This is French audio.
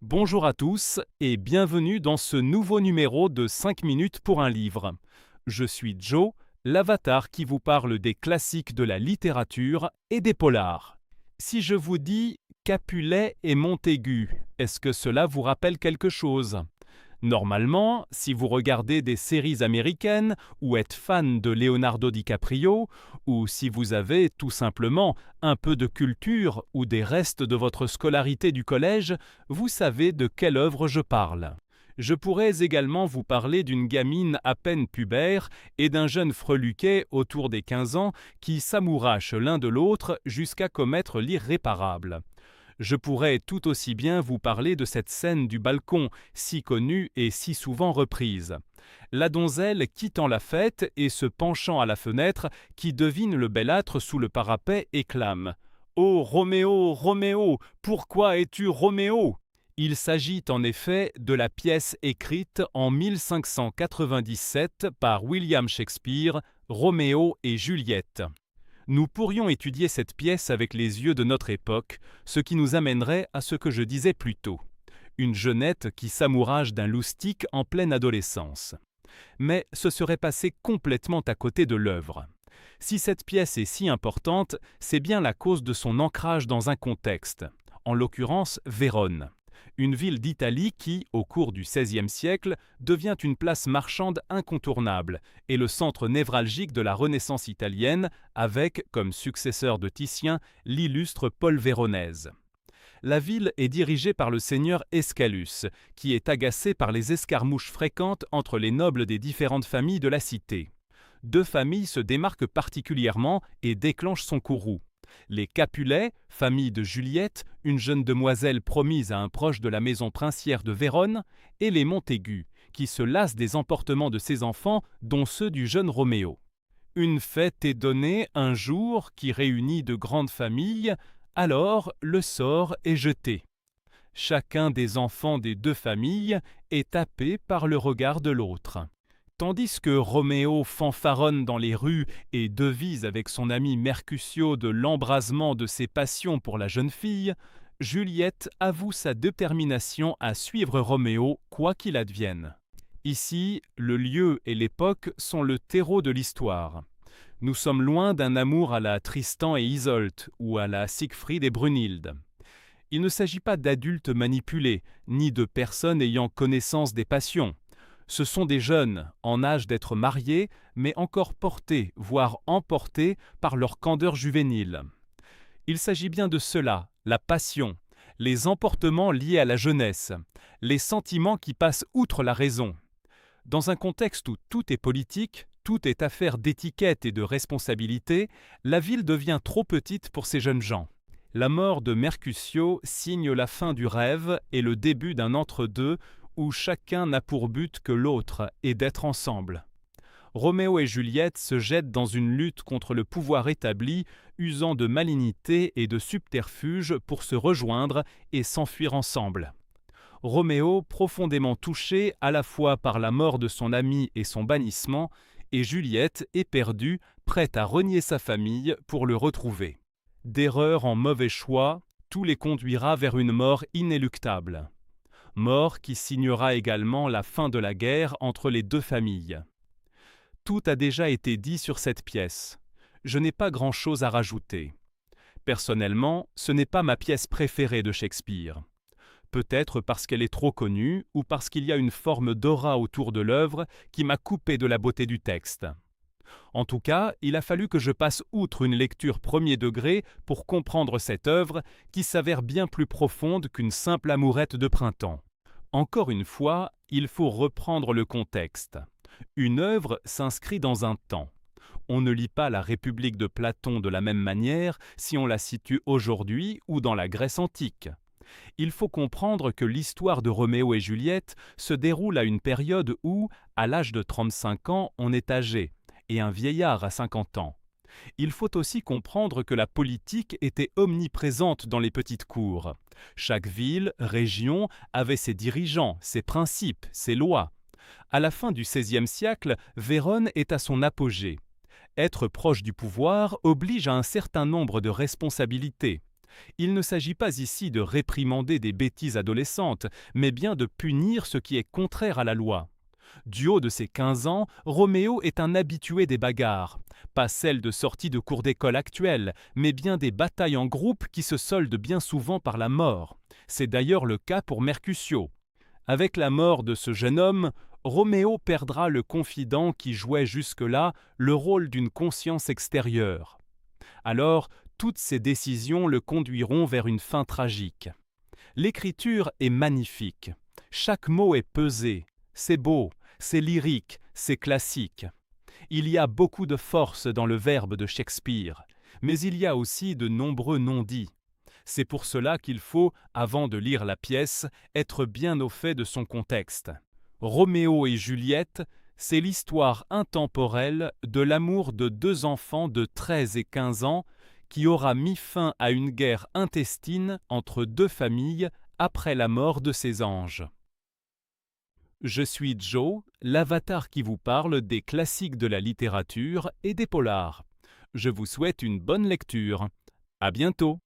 Bonjour à tous et bienvenue dans ce nouveau numéro de 5 minutes pour un livre. Je suis Joe, l'avatar qui vous parle des classiques de la littérature et des polars. Si je vous dis Capulet et Montaigu, est-ce que cela vous rappelle quelque chose ? Normalement, si vous regardez des séries américaines ou êtes fan de Leonardo DiCaprio, ou si vous avez tout simplement un peu de culture ou des restes de votre scolarité du collège, vous savez de quelle œuvre je parle. Je pourrais également vous parler d'une gamine à peine pubère et d'un jeune freluquet autour des 15 ans qui s'amourachent l'un de l'autre jusqu'à commettre l'irréparable. Je pourrais tout aussi bien vous parler de cette scène du balcon, si connue et si souvent reprise. La donzelle quittant la fête et se penchant à la fenêtre, qui devine le bellâtre sous le parapet et clame « Ô Roméo, Roméo, pourquoi es-tu Roméo ?» Il s'agit en effet de la pièce écrite en 1597 par William Shakespeare, Roméo et Juliette. Nous pourrions étudier cette pièce avec les yeux de notre époque, ce qui nous amènerait à ce que je disais plus tôt. Une jeunette qui s'amourage d'un loustic en pleine adolescence. Mais ce serait passé complètement à côté de l'œuvre. Si cette pièce est si importante, c'est bien la cause de son ancrage dans un contexte, en l'occurrence Vérone. Une ville d'Italie qui, au cours du XVIe siècle, devient une place marchande incontournable et le centre névralgique de la Renaissance italienne avec, comme successeur de Titien, l'illustre Paul Véronèse. La ville est dirigée par le seigneur Escalus, qui est agacé par les escarmouches fréquentes entre les nobles des différentes familles de la cité. Deux familles se démarquent particulièrement et déclenchent son courroux. Les Capulet, famille de Juliette, une jeune demoiselle promise à un proche de la maison princière de Vérone, et les Montaigu, qui se lassent des emportements de ses enfants, dont ceux du jeune Roméo. Une fête est donnée un jour qui réunit de grandes familles, alors le sort est jeté. Chacun des enfants des deux familles est happé par le regard de l'autre. Tandis que Roméo fanfaronne dans les rues et devise avec son ami Mercutio de l'embrasement de ses passions pour la jeune fille, Juliette avoue sa détermination à suivre Roméo quoi qu'il advienne. Ici, le lieu et l'époque sont le terreau de l'histoire. Nous sommes loin d'un amour à la Tristan et Isolde ou à la Siegfried et Brunhilde. Il ne s'agit pas d'adultes manipulés, ni de personnes ayant connaissance des passions. Ce sont des jeunes, en âge d'être mariés, mais encore portés, voire emportés par leur candeur juvénile. Il s'agit bien de cela, la passion, les emportements liés à la jeunesse, les sentiments qui passent outre la raison. Dans un contexte où tout est politique, tout est affaire d'étiquette et de responsabilité, la ville devient trop petite pour ces jeunes gens. La mort de Mercutio signe la fin du rêve et le début d'un entre-deux où chacun n'a pour but que l'autre et d'être ensemble. Roméo et Juliette se jettent dans une lutte contre le pouvoir établi, usant de malignité et de subterfuge pour se rejoindre et s'enfuir ensemble. Roméo, profondément touché à la fois par la mort de son ami et son bannissement, et Juliette, éperdue, prête à renier sa famille pour le retrouver. D'erreur en mauvais choix, tout les conduira vers une mort inéluctable. Mort qui signera également la fin de la guerre entre les deux familles. Tout a déjà été dit sur cette pièce. Je n'ai pas grand-chose à rajouter. Personnellement, ce n'est pas ma pièce préférée de Shakespeare. Peut-être parce qu'elle est trop connue ou parce qu'il y a une forme d'aura autour de l'œuvre qui m'a coupé de la beauté du texte. En tout cas, il a fallu que je passe outre une lecture premier degré pour comprendre cette œuvre qui s'avère bien plus profonde qu'une simple amourette de printemps. Encore une fois, il faut reprendre le contexte. Une œuvre s'inscrit dans un temps. On ne lit pas la République de Platon de la même manière si on la situe aujourd'hui ou dans la Grèce antique. Il faut comprendre que l'histoire de Roméo et Juliette se déroule à une période où, à l'âge de 35 ans, on est âgé, et un vieillard à 50 ans. Il faut aussi comprendre que la politique était omniprésente dans les petites cours. Chaque ville, région avait ses dirigeants, ses principes, ses lois. À la fin du XVIe siècle, Vérone est à son apogée. Être proche du pouvoir oblige à un certain nombre de responsabilités. Il ne s'agit pas ici de réprimander des bêtises adolescentes, mais bien de punir ce qui est contraire à la loi. Du haut de ses 15 ans, Roméo est un habitué des bagarres. Pas celles de sortie de cours d'école actuelles, mais bien des batailles en groupe qui se soldent bien souvent par la mort. C'est d'ailleurs le cas pour Mercutio. Avec la mort de ce jeune homme, Roméo perdra le confident qui jouait jusque-là le rôle d'une conscience extérieure. Alors, toutes ces décisions le conduiront vers une fin tragique. L'écriture est magnifique. Chaque mot est pesé. C'est beau, c'est lyrique, c'est classique. Il y a beaucoup de force dans le verbe de Shakespeare, mais il y a aussi de nombreux non-dits. C'est pour cela qu'il faut, avant de lire la pièce, être bien au fait de son contexte. Roméo et Juliette, c'est l'histoire intemporelle de l'amour de deux enfants de 13 et 15 ans qui aura mis fin à une guerre intestine entre deux familles après la mort de ses anges. Je suis Joe, l'avatar qui vous parle des classiques de la littérature et des polars. Je vous souhaite une bonne lecture. À bientôt!